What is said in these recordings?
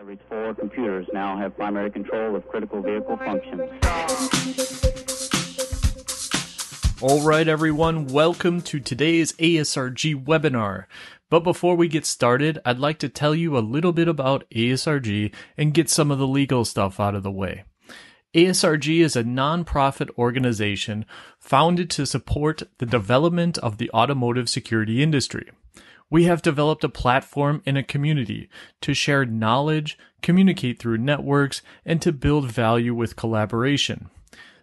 Discovery's 4 computers now have primary control of critical vehicle functions. All right, everyone, welcome to today's ASRG webinar. But before we get started, I'd like to tell you a little bit about ASRG and get some of the legal stuff out of the way. ASRG is a nonprofit organization founded to support the development of the automotive security industry. We have developed a platform and a community to share knowledge, communicate through networks, and to build value with collaboration.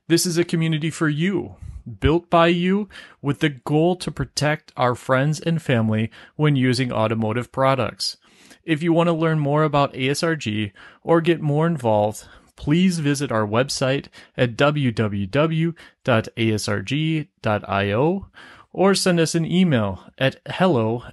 This is a community for you, built by you, with the goal to protect our friends and family when using automotive products. If you want to learn more about ASRG or get more involved, please visit our website at www.asrg.io or send us an email at hello@asrg.io.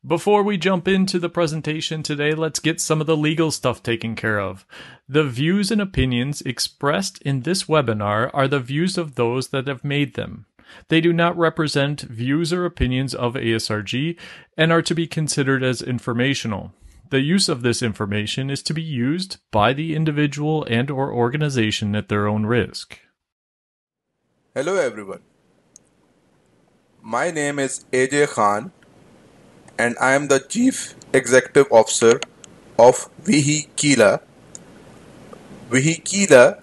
Before we jump into the presentation today, let's get some of the legal stuff taken care of. The views and opinions expressed in this webinar are the views of those that have made them. They do not represent views or opinions of ASRG and are to be considered as informational. The use of this information is to be used by the individual and or organization at their own risk. Hello everyone. My name is AJ Khan and I am the Chief Executive Officer of VCIRT. VCIRT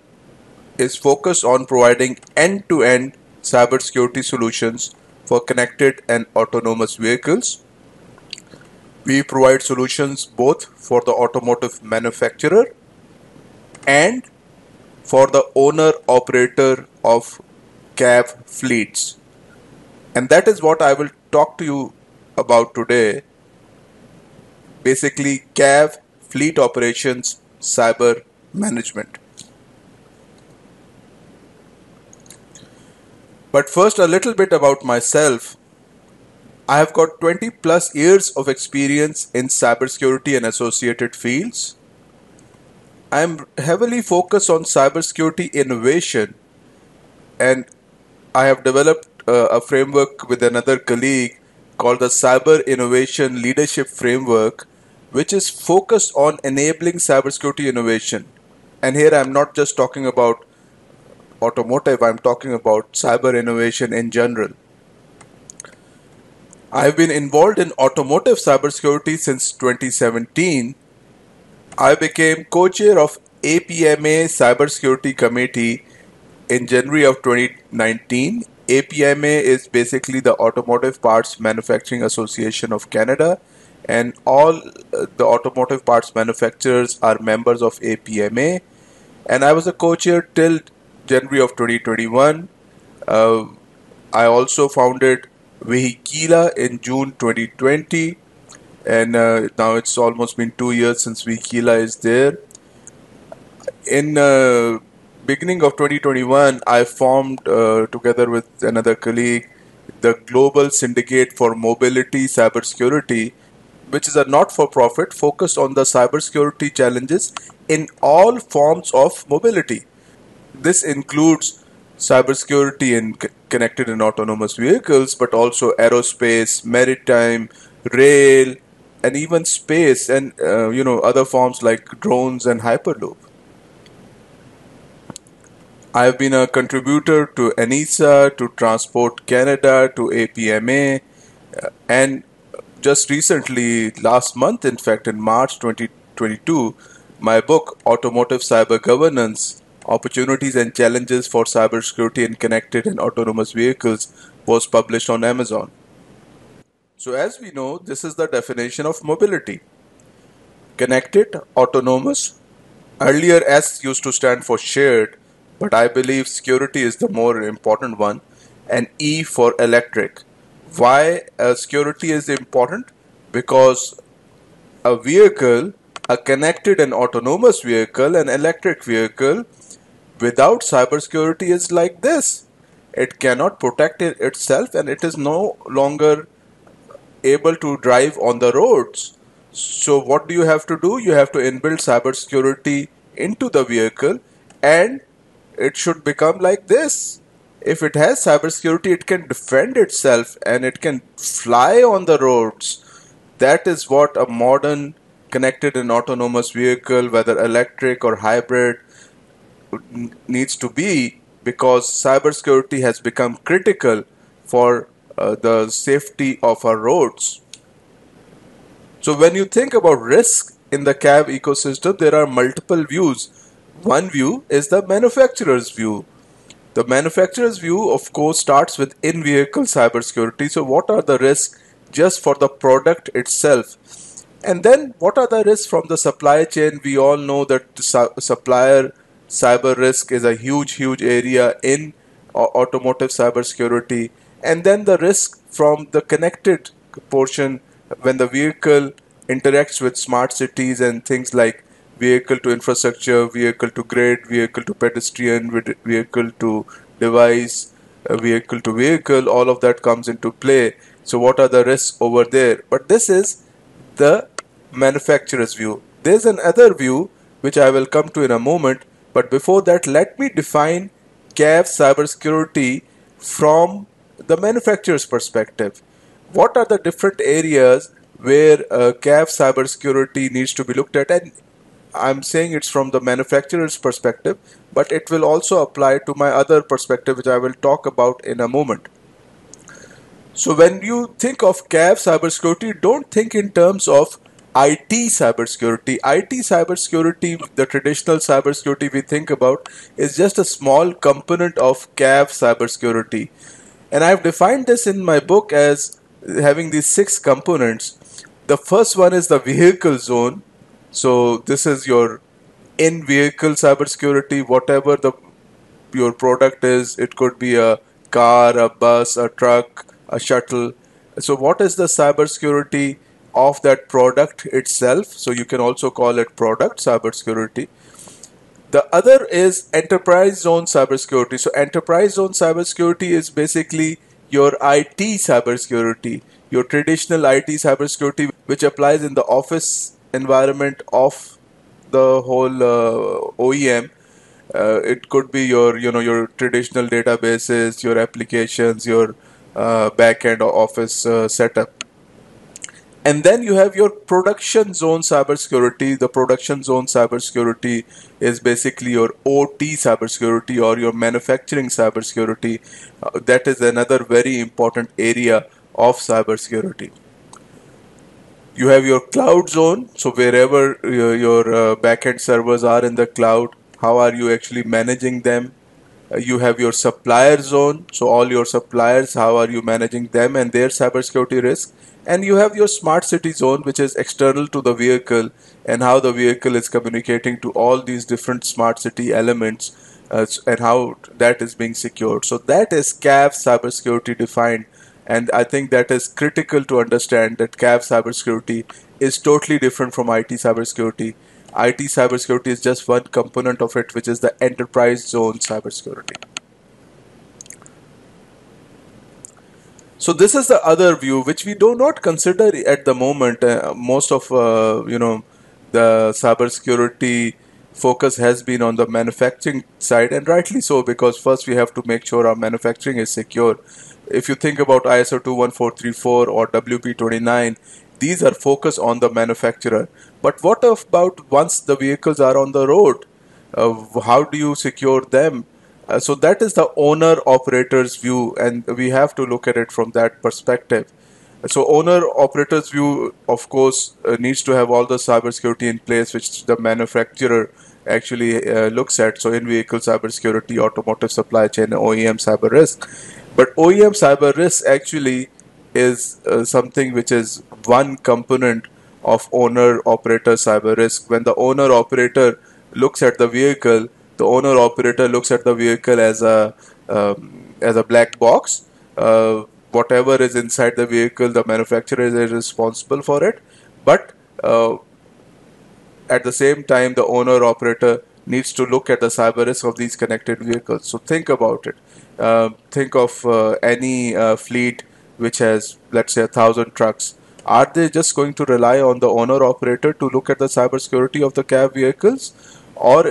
is focused on providing end-to-end cybersecurity solutions for connected and autonomous vehicles. We provide solutions both for the automotive manufacturer and for the owner-operator of CAV fleets. And that is what I will talk to you about today. Basically, CAV Fleet Operations Cyber Management. But first, a little bit about myself. I have got 20 plus years of experience in cybersecurity and associated fields. I am heavily focused on cybersecurity innovation, and I have developed a framework with another colleague called the Cyber Innovation Leadership Framework, which is focused on enabling cybersecurity innovation. And here I'm not just talking about automotive, I'm talking about cyber innovation in general. I've been involved in automotive cybersecurity since 2017. I became co-chair of APMA Cybersecurity Committee in January of 2019. APMA is basically the Automotive Parts Manufacturing Association of Canada, and all the automotive parts manufacturers are members of APMA. And I was a co-chair till January of 2021. I also founded VCIRT in June 2020, and now it's almost been 2 years since VCIRT is there. In beginning of 2021, I formed together with another colleague the Global Syndicate for Mobility Cybersecurity, which is a not-for-profit focused on the cybersecurity challenges in all forms of mobility. This includes cybersecurity in connected and autonomous vehicles, but also aerospace, maritime, rail, and even space, and other forms like drones and hyperloop. I have been a contributor to ANISA, to Transport Canada, to APMA, and just recently, last month, in fact, in March 2022, my book, Automotive Cyber Governance, Opportunities and Challenges for Cybersecurity in Connected and Autonomous Vehicles, was published on Amazon. So as we know, this is the definition of mobility. Connected, autonomous. Earlier S used to stand for shared, but I believe security is the more important one, and E for electric. Why security is important? Because a vehicle, a connected and autonomous vehicle, an electric vehicle, without cybersecurity is like this. It cannot protect itself, and it is no longer able to drive on the roads. So what do you have to do? You have to inbuild cybersecurity into the vehicle, and it should become like this. If it has cybersecurity, it can defend itself and it can fly on the roads. That is what a modern connected and autonomous vehicle, whether electric or hybrid, needs to be, because cybersecurity has become critical for the safety of our roads. So when you think about risk in the CAV ecosystem, there are multiple views. One view is the manufacturer's view. The manufacturer's view, of course, starts with in-vehicle cybersecurity. So what are the risks just for the product itself? And then what are the risks from the supply chain? We all know that supplier cyber risk is a huge area in automotive cybersecurity. And then the risk from the connected portion, when the vehicle interacts with smart cities and things like vehicle to infrastructure, vehicle to grid, vehicle to pedestrian, vehicle to device, vehicle to vehicle, all of that comes into play. So what are the risks over there? But this is the manufacturer's view. There's another view which I will come to in a moment, but before that, let me define CAV cybersecurity from the manufacturer's perspective. What are the different areas where CAV cybersecurity needs to be looked at? And I'm saying it's from the manufacturer's perspective, but it will also apply to my other perspective, which I will talk about in a moment. So when you think of CAV cybersecurity, don't think in terms of IT cybersecurity. IT cybersecurity, the traditional cybersecurity we think about, is just a small component of CAV cybersecurity. And I've defined this in my book as having these 6 components. The first one is the vehicle zone. So this is your in-vehicle cybersecurity, whatever your product is. It could be a car, a bus, a truck, a shuttle. So what is the cybersecurity of that product itself? So you can also call it product cybersecurity. The other is enterprise zone cybersecurity. So enterprise zone cybersecurity is basically your IT cybersecurity, your traditional IT cybersecurity, which applies in the office environment of the whole OEM. It could be your traditional databases, your applications, your back-end office setup. And then you have your production zone cybersecurity. The production zone cybersecurity is basically your OT cybersecurity or your manufacturing cybersecurity. That is another very important area of cybersecurity. You have your cloud zone. So wherever your backend servers are in the cloud, how are you actually managing them? You have your supplier zone. So all your suppliers, how are you managing them and their cybersecurity risk? And you have your smart city zone, which is external to the vehicle, and how the vehicle is communicating to all these different smart city elements and how that is being secured. So that is CAV cybersecurity defined. And I think that is critical to understand that CAV cybersecurity is totally different from IT cybersecurity. IT cybersecurity is just one component of it, which is the enterprise zone cybersecurity. So this is the other view which we do not consider at the moment. Most of the cybersecurity focus has been on the manufacturing side, and rightly so, because first we have to make sure our manufacturing is secure. If you think about ISO 21434 or WP29, these are focused on the manufacturer. But what about once the vehicles are on the road? How do you secure them? So that is the owner-operator's view, and we have to look at it from that perspective. So owner-operator's view, of course, needs to have all the cybersecurity in place, which the manufacturer actually looks at. So in-vehicle cybersecurity, automotive supply chain, OEM cyber risk. But OEM cyber risk actually is something which is one component of owner-operator cyber risk. When the owner-operator looks at the vehicle, the owner-operator looks at the vehicle as a black box. Whatever is inside the vehicle, the manufacturer is responsible for it. But at the same time, the owner-operator needs to look at the cyber risk of these connected vehicles. So think about it. Think of any fleet which has, let's say, 1,000 trucks. Are they just going to rely on the owner-operator to look at the cybersecurity of the CAV vehicles? Or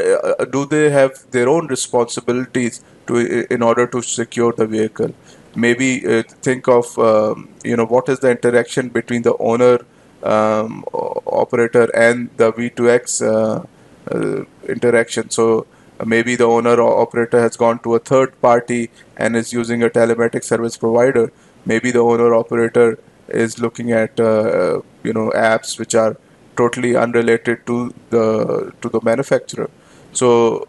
do they have their own responsibilities in order to secure the vehicle? Maybe think of what is the interaction between the owner operator and the V2X interaction. So maybe the owner or operator has gone to a third party and is using a telematic service provider. Maybe the owner operator is looking at apps which are totally unrelated to the manufacturer. So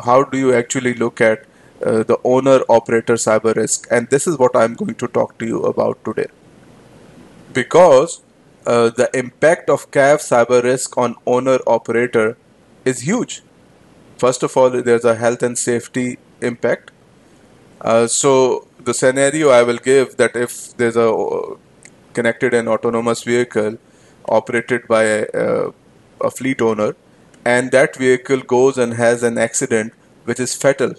how do you actually look at the owner operator cyber risk? And this is what I'm going to talk to you about today, because the impact of CAV cyber risk on owner operator is huge. First of all, there's a health and safety impact. So the scenario I will give, that if there's a connected and autonomous vehicle operated by a fleet owner, and that vehicle goes and has an accident which is fatal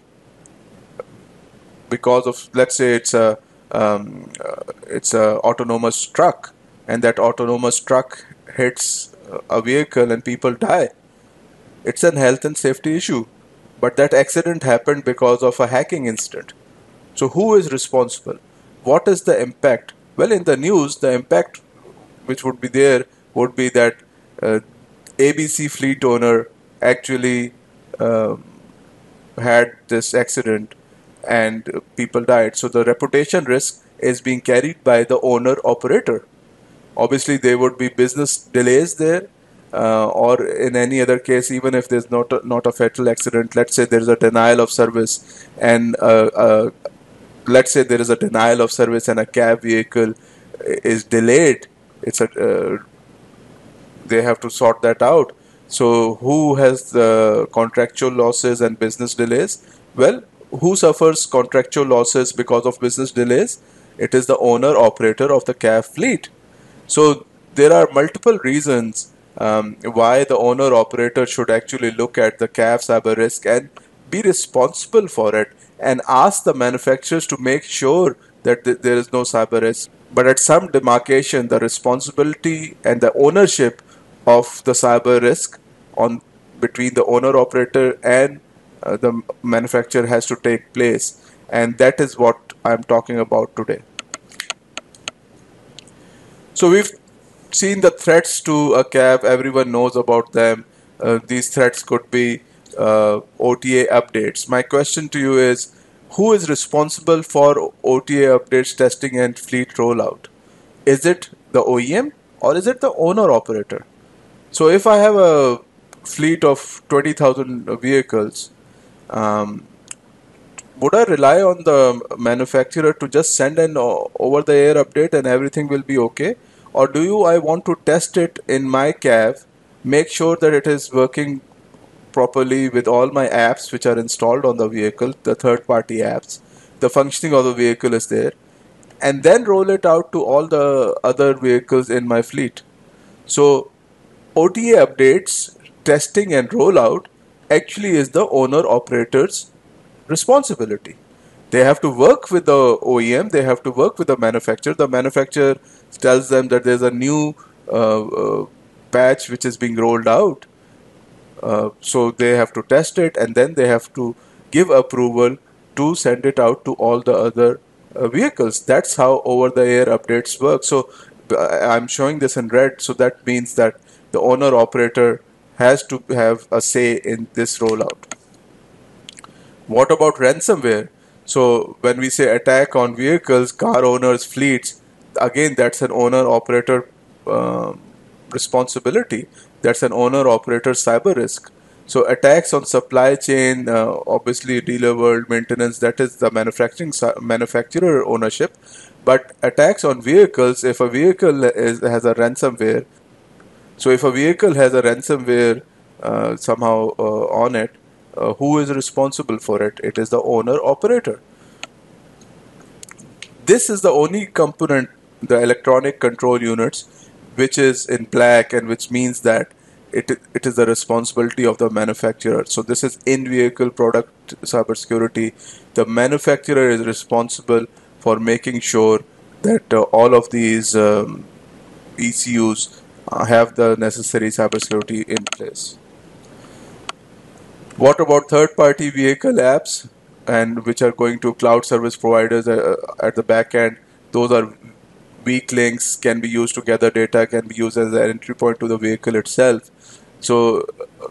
because of, let's say it's a autonomous truck, and that autonomous truck hits a vehicle and people die. It's a health and safety issue, but that accident happened because of a hacking incident. So who is responsible? What is the impact? Well, in the news, the impact which would be there would be that ABC fleet owner actually had this accident and people died. So the reputation risk is being carried by the owner operator. Obviously, there would be business delays there, or in any other case, even if there's not a fatal accident. Let's say there is a denial of service, and let's say there is a denial of service and a cab vehicle is delayed. They have to sort that out. So who has the contractual losses and business delays? Well, who suffers contractual losses because of business delays? It is the owner operator of the CAV fleet. So there are multiple reasons why the owner operator should actually look at the CAV cyber risk and be responsible for it, and ask the manufacturers to make sure that there is no cyber risk. But at some demarcation, the responsibility and the ownership of the cyber risk between the owner operator and the manufacturer has to take place, and that is what I'm talking about today. So we've seen the threats to a CAV. Everyone knows about them. These threats could be OTA updates. My question to you is, who is responsible for OTA updates, testing, and fleet rollout? Is it the OEM or is it the owner operator? So if I have a fleet of 20,000 vehicles, would I rely on the manufacturer to just send an over-the-air update and everything will be okay? Or do I want to test it in my CAV, make sure that it is working properly with all my apps which are installed on the vehicle, the third-party apps, the functioning of the vehicle is there, and then roll it out to all the other vehicles in my fleet? So OTA updates, testing and rollout actually is the owner operator's responsibility. They have to work with the OEM, they have to work with the manufacturer. The manufacturer tells them that there's a new patch which is being rolled out. So they have to test it, and then they have to give approval to send it out to all the other vehicles. That's how over-the-air updates work. So I'm showing this in red, so that means that the owner operator has to have a say in this rollout. What about ransomware? So when we say attack on vehicles, car owners, fleets, again, that's an owner operator responsibility. That's an owner operator cyber risk. So attacks on supply chain, obviously dealer world, maintenance, that is the manufacturer ownership. But attacks on vehicles, if a vehicle has a ransomware, so if a vehicle has a ransomware somehow on it, who is responsible for it? It is the owner operator. This is the only component, the electronic control units, which is in black, and which means that it is the responsibility of the manufacturer. So this is in-vehicle product cybersecurity. The manufacturer is responsible for making sure that all of these ECUs have the necessary cybersecurity in place. What about third-party vehicle apps, and which are going to cloud service providers at the back end? Those are weak links can be used to gather data, can be used as an entry point to the vehicle itself. So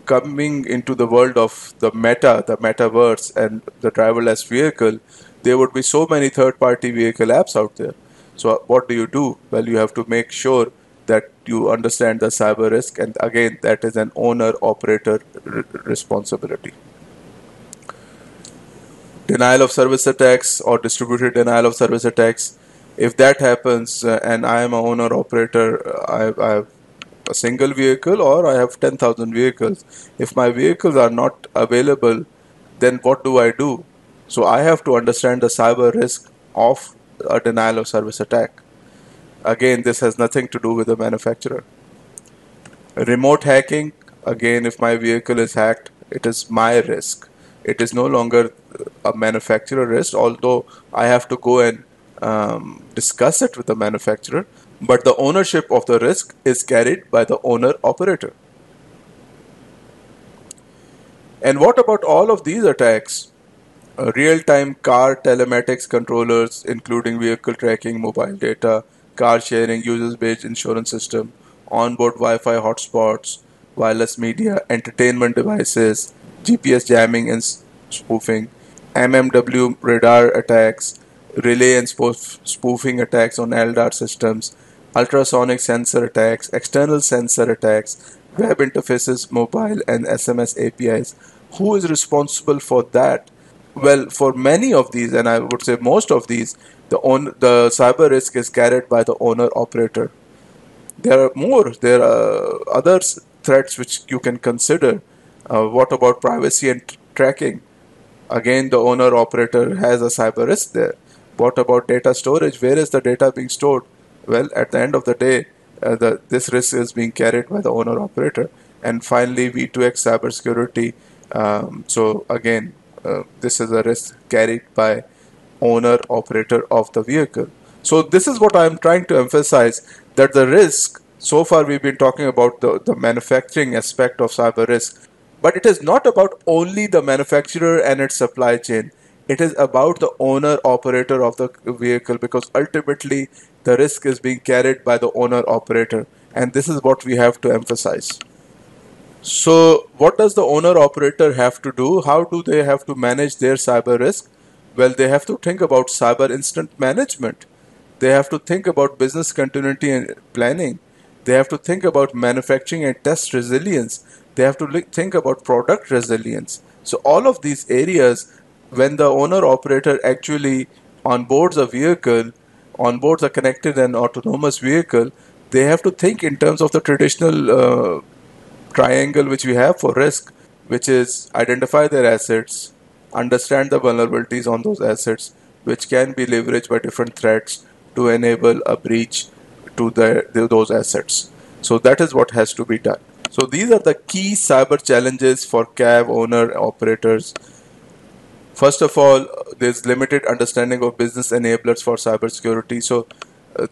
coming into the world of the metaverse and the driverless vehicle, there would be so many third-party vehicle apps out there. So what do? Well, you have to make sure that you understand the cyber risk, and again, that is an owner-operator responsibility. Denial of service attacks or distributed denial of service attacks. If that happens and I am an owner-operator, I have a single vehicle or I have 10,000 vehicles. If my vehicles are not available, then what do? So I have to understand the cyber risk of a denial of service attack. Again, this has nothing to do with the manufacturer. Remote hacking, again, if my vehicle is hacked, it is my risk. It is no longer a manufacturer risk, although I have to go and discuss it with the manufacturer, but the ownership of the risk is carried by the owner operator. And what about all of these attacks? Real-time car telematics controllers, including vehicle tracking, mobile data, car sharing, users-based insurance system, onboard Wi-Fi hotspots, wireless media, entertainment devices, GPS jamming and spoofing, MMW radar attacks, relay and spoofing attacks on LDAR systems, ultrasonic sensor attacks, external sensor attacks, web interfaces, mobile and SMS APIs. Who is responsible for that? Well, for many of these, and I would say most of these, the cyber risk is carried by the owner operator. There are more. There are other threats which you can consider. What about privacy and tracking? Again, the owner operator has a cyber risk there. What about data storage? Where is the data being stored? Well, at the end of the day, this risk is being carried by the owner operator. And finally, V2X cybersecurity. So again, this is a risk carried by owner operator of the vehicle. So this is what I'm trying to emphasize, that the risk, so far we've been talking about the manufacturing aspect of cyber risk, but it is not about only the manufacturer and its supply chain. It is about the owner operator of the vehicle, because ultimately the risk is being carried by the owner operator, and this is what we have to emphasize. So what does the owner operator have to do? How do they have to manage their cyber risk? Well, they have to think about cyber incident management. They have to think about business continuity and planning. They have to think about manufacturing and test resilience. They have to think about product resilience. So all of these areas, when the owner operator actually onboards a vehicle, onboards a connected and autonomous vehicle, they have to think in terms of the traditional triangle which we have for risk, which is identify their assets, understand the vulnerabilities on those assets, which can be leveraged by different threats to enable a breach to those assets. So that is what has to be done. So these are the key cyber challenges for CAV owner operators. First of all, there's limited understanding of business enablers for cybersecurity. So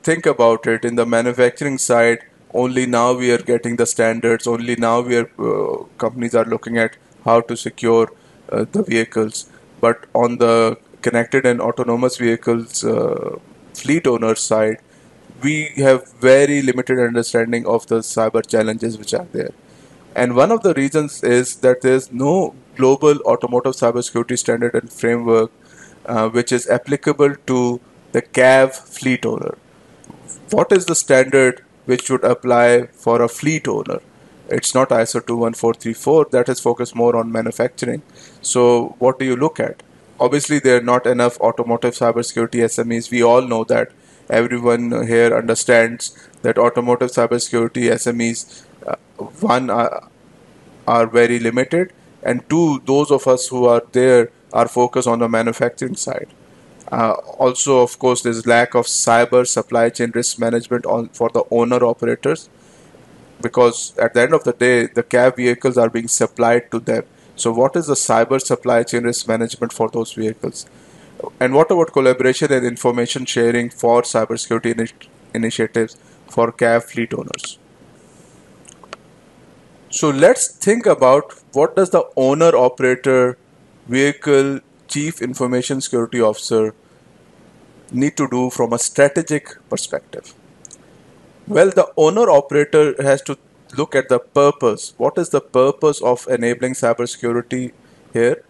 think about it. In the manufacturing side, only now we are getting the standards. Only now companies are looking at how to secure the vehicles. But on the connected and autonomous vehicles fleet owner side, we have very limited understanding of the cyber challenges which are there. And one of the reasons is that there's no global automotive cybersecurity standard and framework which is applicable to the CAV fleet owner. What is the standard which should apply for a fleet owner? It's not ISO 21434, that is focused more on manufacturing. So what do you look at? Obviously, there are not enough automotive cybersecurity SMEs. We all know that. Everyone here understands that automotive cybersecurity SMEs, one, are very limited, and two, those of us who are there are focused on the manufacturing side. Also, of course, there's lack of cyber supply chain risk management for the owner operators, because at the end of the day, the CAV vehicles are being supplied to them. So what is the cyber supply chain risk management for those vehicles? And what about collaboration and information sharing for cybersecurity initiatives for CAV fleet owners? So let's think about, what does the owner operator vehicle chief information security officer need to do from a strategic perspective? Well, the owner operator has to look at the purpose. What is the purpose of enabling cybersecurity here?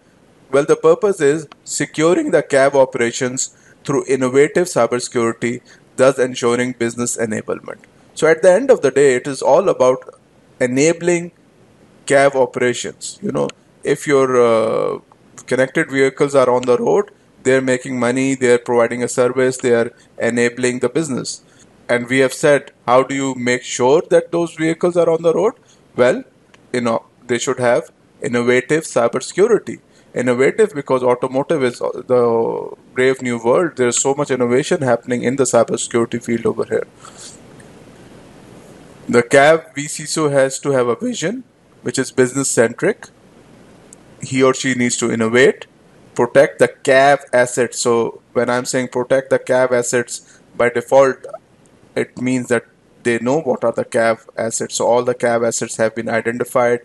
Well, the purpose is securing the CAV operations through innovative cybersecurity, thus ensuring business enablement. So at the end of the day, it is all about enabling CAV operations. If your connected vehicles are on the road, they're making money, they're providing a service, they are enabling the business. And we have said, how do you make sure that those vehicles are on the road? Well, they should have innovative cybersecurity. Innovative because automotive is the brave new world. There's so much innovation happening in the cybersecurity field over here. The CAV VCISO has to have a vision, which is business centric. He or she needs to innovate, protect the CAV assets. So when I'm saying protect the CAV assets, by default, it means that they know what are the CAV assets. So all the CAV assets have been identified.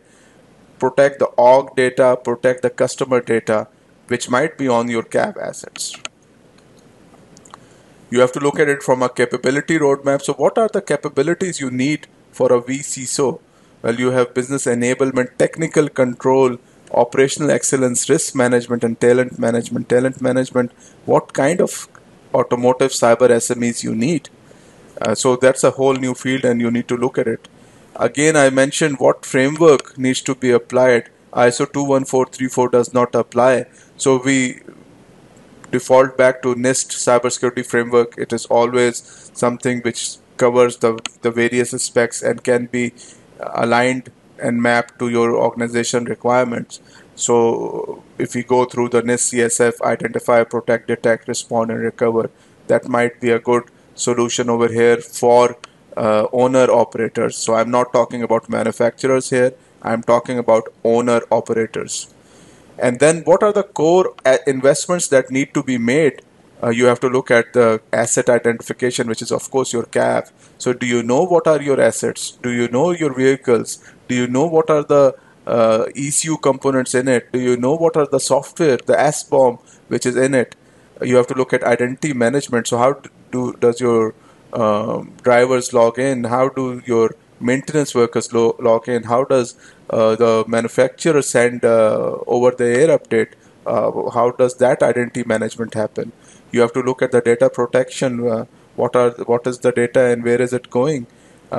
Protect the org data, protect the customer data, which might be on your CAV assets. You have to look at it from a capability roadmap. So what are the capabilities you need for a VCISO? Well, you have business enablement, technical control, operational excellence, risk management, and talent management. Talent management, what kind of automotive cyber SMEs you need? So that's a whole new field and you need to look at it. Again, I mentioned what framework needs to be applied. ISO 21434 does not apply. So we default back to NIST cybersecurity framework. It is always something which covers the various specs and can be aligned and mapped to your organization requirements. So if we go through the NIST CSF, identify, protect, detect, respond, and recover, that might be a good solution over here for owner operators. So I'm not talking about manufacturers here. I'm talking about owner operators. And then what are the core investments that need to be made? You have to look at the asset identification, which is of course your CAV. So do you know what are your assets? Do you know your vehicles? Do you know what are the ECU components in it? Do you know what are the software, the SBOM, which is in it? You have to look at identity management. So how does your drivers log in? How do your maintenance workers log in? How does the manufacturer send over the air update? How does that identity management happen? You have to look at the data protection. What is the data and where is it going?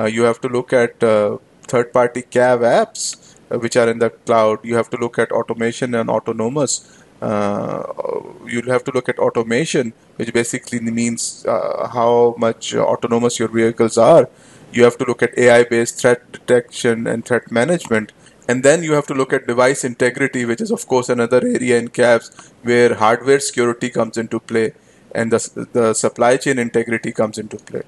You have to look at third-party CAV apps which are in the cloud. You have to look at automation and autonomous. You'll have to look at automation, which basically means how much autonomous your vehicles are. You have to look at AI-based threat detection and threat management. And then you have to look at device integrity, which is of course another area in CAVs where hardware security comes into play and the supply chain integrity comes into play.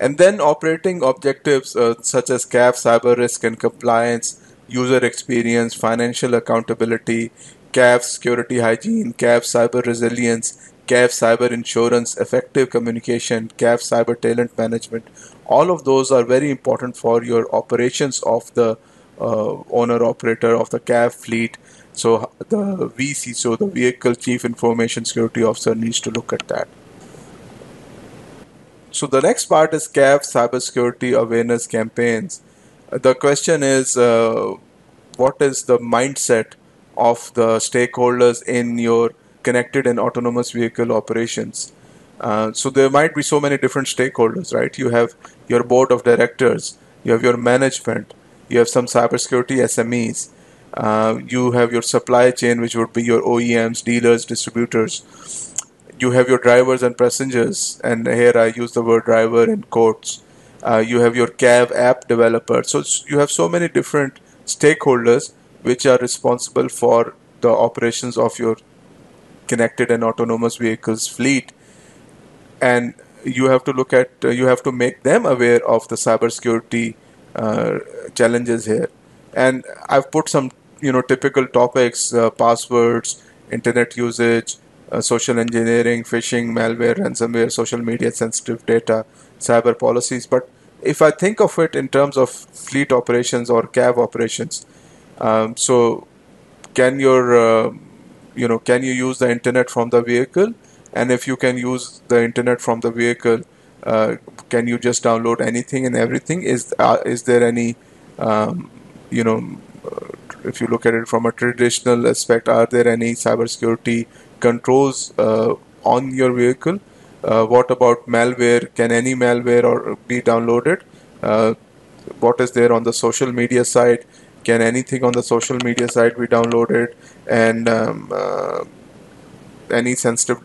And then operating objectives such as CAV cyber risk and compliance, user experience, financial accountability, CAV security hygiene, CAV cyber resilience, CAV cyber insurance, effective communication, CAV cyber talent management. All of those are very important for your operations of the owner operator of the CAV fleet. So the VCISO, the Vehicle Chief Information Security Officer, needs to look at that. So the next part is CAV cybersecurity awareness campaigns. The question is, what is the mindset of the stakeholders in your connected and autonomous vehicle operations? So there might be so many different stakeholders, right? You have your board of directors, you have your management, you have some cybersecurity SMEs, you have your supply chain, which would be your OEMs, dealers, distributors. You have your drivers and passengers, and here I use the word driver in quotes. You have your CAV app developer. So you have so many different stakeholders which are responsible for the operations of your connected and autonomous vehicles fleet. And you have to look at, you have to make them aware of the cybersecurity challenges here. And I've put some, typical topics, passwords, internet usage, social engineering, phishing, malware, ransomware, social media sensitive data, cyber policies. But if I think of it in terms of fleet operations or CAV operations, so can your, can you use the internet from the vehicle? and if you can use the internet from the vehicle, can you just download anything and everything? Is there any, um, you know, if you look at it from a traditional aspect, are there any cybersecurity controls on your vehicle? What about malware? Can any malware or be downloaded? What is there on the social media side? Can anything on the social media side be downloaded? And any sensitive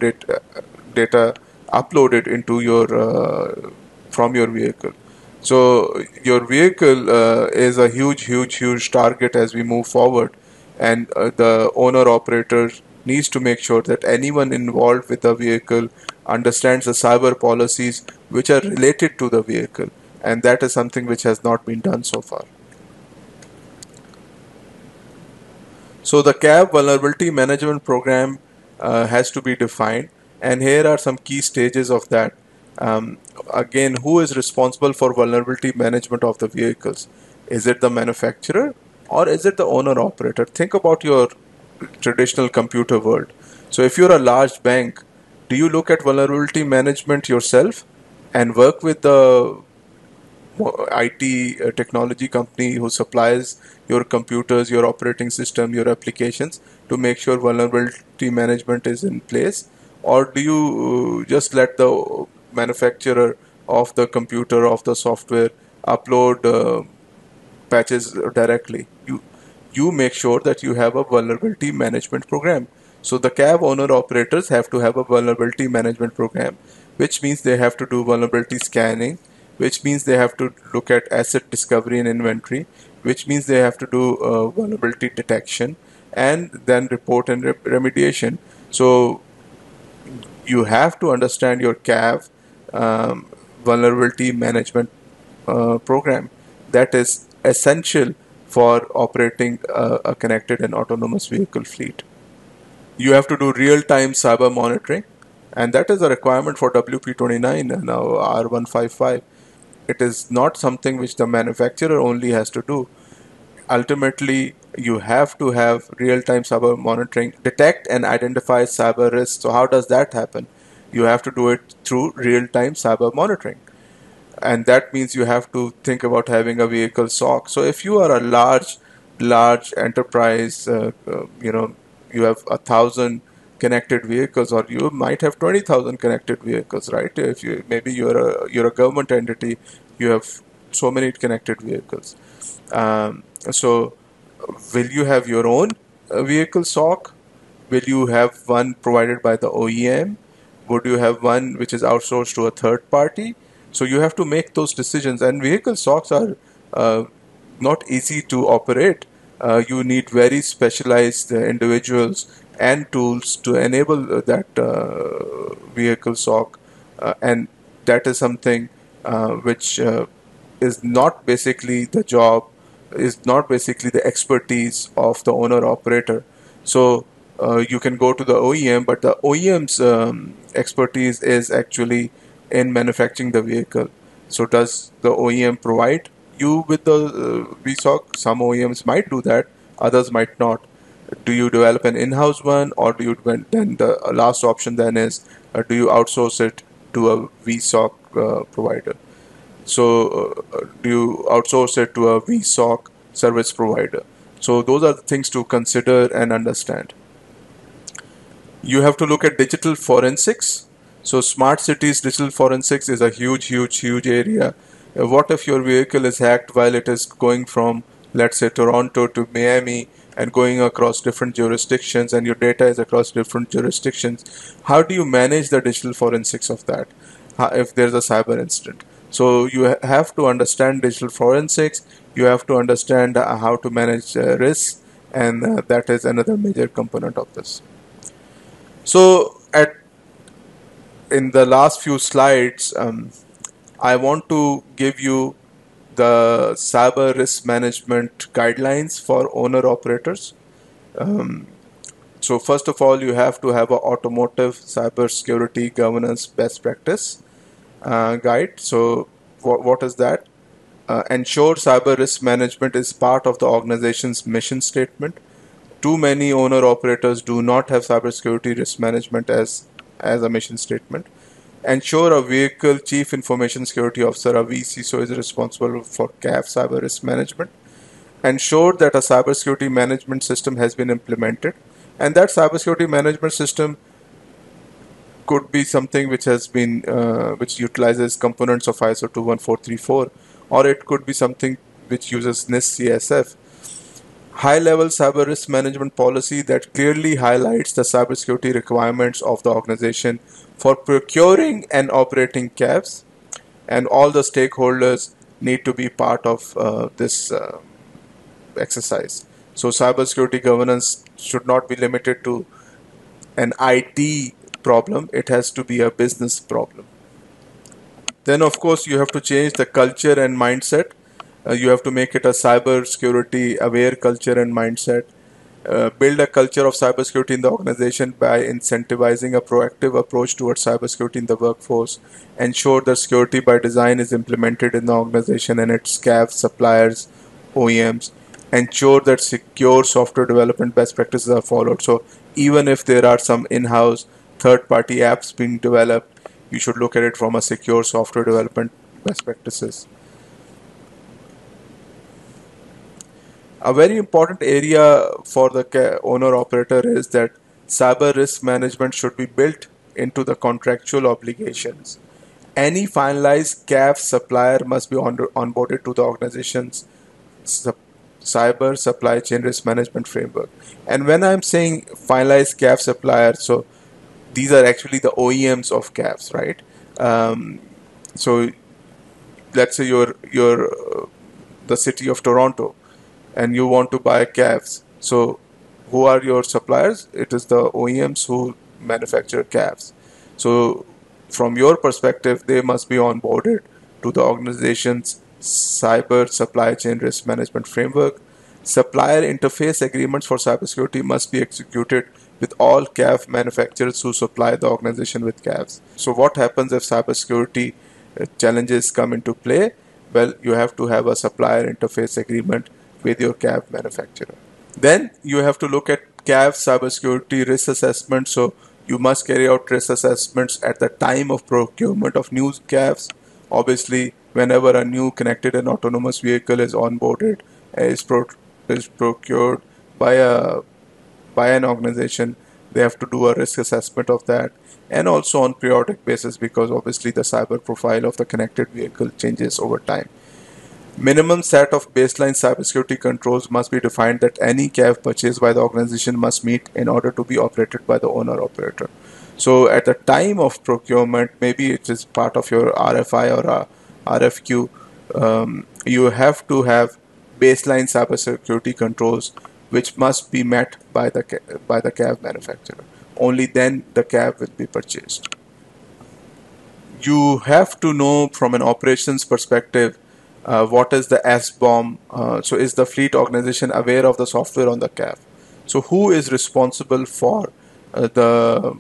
data uploaded into your from your vehicle. So your vehicle is a huge target as we move forward, and the owner operator needs to make sure that anyone involved with the vehicle understands the cyber policies which are related to the vehicle, and that is something which has not been done so far. So the CAV Vulnerability Management Program has to be defined, and here are some key stages of that. Again, who is responsible for vulnerability management of the vehicles? Is it the manufacturer or is it the owner operator? Think about your traditional computer world. So if you're a large bank, do you look at vulnerability management yourself and work with the IT technology company who supplies your computers, your operating system, your applications to make sure vulnerability management is in place? Or do you just let the manufacturer of the computer, of the software, upload patches directly? You make sure that you have a vulnerability management program. So the CAV owner operators have to have a vulnerability management program, which means they have to do vulnerability scanning, which means they have to look at asset discovery and inventory, which means they have to do vulnerability detection, and then report and remediation. So you have to understand your CAV vulnerability management program. That is essential for operating a connected and autonomous vehicle fleet. You have to do real-time cyber monitoring, and that is a requirement for WP29 and now R155. It is not something which the manufacturer only has to do. Ultimately, you have to have real-time cyber monitoring, detect and identify cyber risks. So how does that happen? You have to do it through real-time cyber monitoring. And that means you have to think about having a vehicle SOC. So if you are a large enterprise, you have 1,000 connected vehicles, or you might have 20,000 connected vehicles, right? If you maybe you're a government entity, you have so many connected vehicles. So will you have your own vehicle SOC? Will you have one provided by the OEM? Would you have one which is outsourced to a third party? So you have to make those decisions, and vehicle SOCs are not easy to operate. You need very specialized individuals and tools to enable that vehicle SOC, and that is something which is not basically the job, is not basically the expertise of the owner operator. So you can go to the OEM, but the OEM's expertise is actually in manufacturing the vehicle. So does the OEM provide you with the VSOC? Some OEMs might do that, others might not. Do you develop an in-house one, or do you then the last option then is do you outsource it to a VSOC provider? So do you outsource it to a VSOC service provider? So those are the things to consider and understand. You have to look at digital forensics. So smart cities digital forensics is a huge area. What if your vehicle is hacked while it is going from, let's say, Toronto to Miami and going across different jurisdictions, and your data is across different jurisdictions? How do you manage the digital forensics of that if there's a cyber incident? So you have to understand digital forensics, you have to understand how to manage risks, and that is another major component of this. So in the last few slides, I want to give you the cyber risk management guidelines for owner operators. So first of all, you have to have an automotive cybersecurity governance best practice guide. So what is that? Ensure cyber risk management is part of the organization's mission statement. Too many owner operators do not have cybersecurity risk management as as a mission statement. Ensure a vehicle chief information security officer, a VCISO, is responsible for CAV cyber risk management. Ensure that a cybersecurity management system has been implemented, and that cybersecurity management system could be something which has been which utilizes components of ISO 21434, or it could be something which uses NIST CSF. High-level cyber risk management policy that clearly highlights the cybersecurity requirements of the organization for procuring and operating CAVs, and all the stakeholders need to be part of this exercise. So cybersecurity governance should not be limited to an IT problem, it has to be a business problem. Then of course you have to change the culture and mindset. You have to make it a cybersecurity aware culture and mindset. Build a culture of cybersecurity in the organization by incentivizing a proactive approach towards cybersecurity in the workforce. Ensure that security by design is implemented in the organization and its CAV suppliers, OEMs. Ensure that secure software development best practices are followed. So even if there are some in-house third-party apps being developed, you should look at it from a secure software development best practices. A very important area for the owner-operator is that cyber risk management should be built into the contractual obligations. Any finalized CAV supplier must be onboarded to the organization's cyber supply chain risk management framework. And when I'm saying finalized CAV supplier, so these are actually the OEMs of CAVs, right? So let's say you're the city of Toronto and you want to buy CAVs. So who are your suppliers? It is the OEMs who manufacture CAVs. So from your perspective, they must be onboarded to the organization's cyber supply chain risk management framework. Supplier interface agreements for cybersecurity must be executed with all CAV manufacturers who supply the organization with CAVs. So what happens if cybersecurity challenges come into play? Well, you have to have a supplier interface agreement with your CAV manufacturer. Then you have to look at CAV cybersecurity risk assessment. So you must carry out risk assessments at the time of procurement of new CAVs. Obviously, whenever a new connected and autonomous vehicle is onboarded, is procured by an organization, they have to do a risk assessment of that, and also on periodic basis, because obviously the cyber profile of the connected vehicle changes over time. Minimum set of baseline cybersecurity controls must be defined that any CAV purchased by the organization must meet in order to be operated by the owner-operator. So at the time of procurement, maybe it is part of your RFI or a RFQ, you have to have baseline cybersecurity controls which must be met by the CAV manufacturer. Only then the CAV will be purchased. You have to know from an operations perspective what is the SBOM. So is the fleet organization aware of the software on the CAV? So who is responsible for the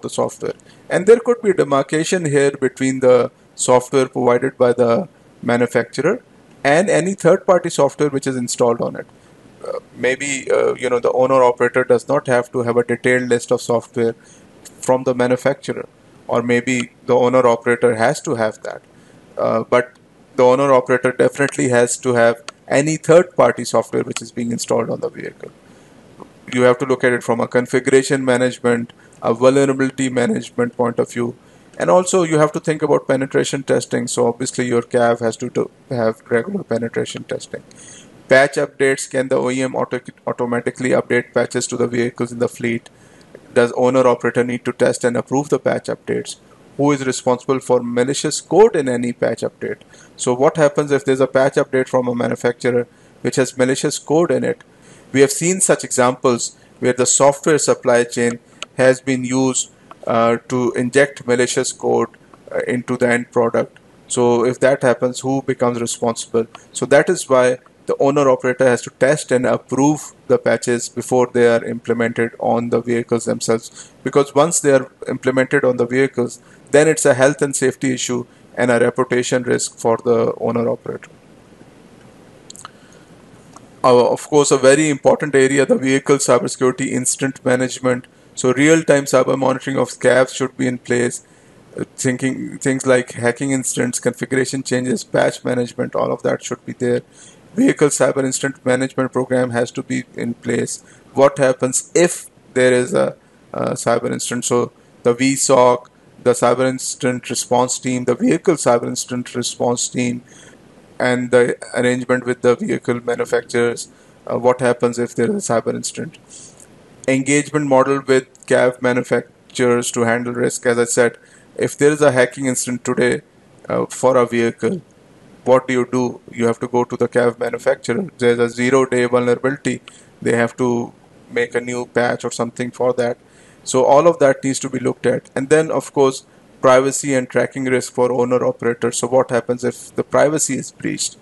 software? And there could be the here between the software provided by the manufacturer and any third-party software which is installed on it. Maybe the owner-operator does not have to have a detailed list of software from the manufacturer, or maybe the owner-operator has to have that. But the owner-operator definitely has to have any third-party software which is being installed on the vehicle. You have to look at it from a configuration management, a vulnerability management point of view, and also you have to think about penetration testing. So obviously your CAV has to have regular penetration testing. Patch updates: can the OEM automatically update patches to the vehicles in the fleet? Does owner-operator need to test and approve the patch updates? Who is responsible for malicious code in any patch update? So what happens if there's a patch update from a manufacturer which has malicious code in it? We have seen such examples where the software supply chain has been used to inject malicious code into the end product. So if that happens, who becomes responsible? So that is why the owner-operator has to test and approve the patches before they are implemented on the vehicles themselves. Because once they are implemented on the vehicles, then it's a health and safety issue and a reputation risk for the owner-operator. Of course, a very important area, the vehicle cybersecurity incident management. So real-time cyber monitoring of CAVs should be in place. Things like hacking incidents, configuration changes, patch management, all of that should be there. Vehicle cyber incident management program has to be in place. What happens if there is a cyber incident? So the VSOC, the cyber incident response team, the vehicle cyber incident response team, and the arrangement with the vehicle manufacturers. What happens if there is a cyber incident? Engagement model with CAV manufacturers to handle risk. As I said, if there is a hacking incident today for a vehicle, what do? You have to go to the CAV manufacturer. There's a 0-day vulnerability. They have to make a new patch or something for that. So all of that needs to be looked at. And then, of course, privacy and tracking risk for owner operators. So what happens if the privacy is breached?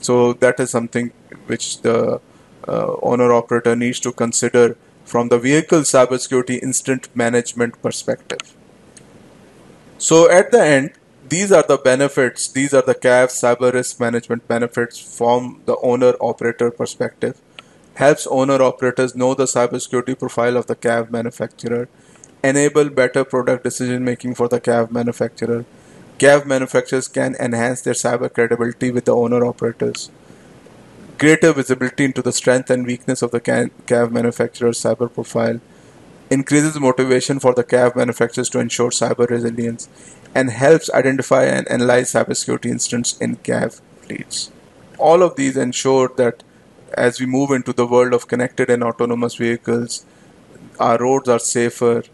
So that is something which the owner operator needs to consider from the vehicle cybersecurity incident management perspective. So at the end, these are the benefits, these are the CAV cyber risk management benefits from the owner operator perspective. Helps owner operators know the cybersecurity profile of the CAV manufacturer, enable better product decision making for the CAV manufacturer. CAV manufacturers can enhance their cyber credibility with the owner operators. Greater visibility into the strength and weakness of the CAV manufacturer's cyber profile. Increases motivation for the CAV manufacturers to ensure cyber resilience, and helps identify and analyze cybersecurity incidents in CAV fleets. All of these ensure that as we move into the world of connected and autonomous vehicles, our roads are safer,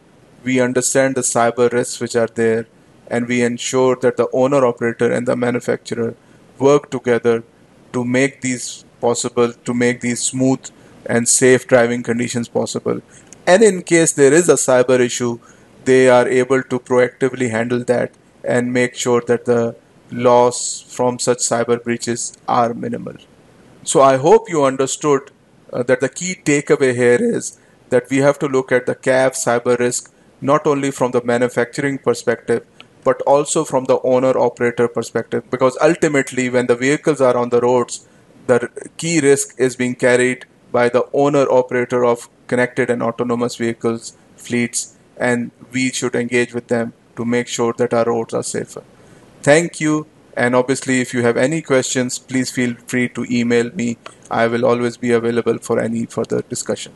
we understand the cyber risks which are there, and we ensure that the owner operator and the manufacturer work together to make these possible, to make these smooth and safe driving conditions possible. And in case there is a cyber issue, they are able to proactively handle that and make sure that the loss from such cyber breaches are minimal. So I hope you understood that the key takeaway here is that we have to look at the CAV cyber risk not only from the manufacturing perspective, but also from the owner operator perspective, because ultimately when the vehicles are on the roads, the key risk is being carried by the owner operator of connected and autonomous vehicles fleets, and we should engage with them to make sure that our roads are safer. Thank you, and obviously if you have any questions, please feel free to email me. I will always be available for any further discussion.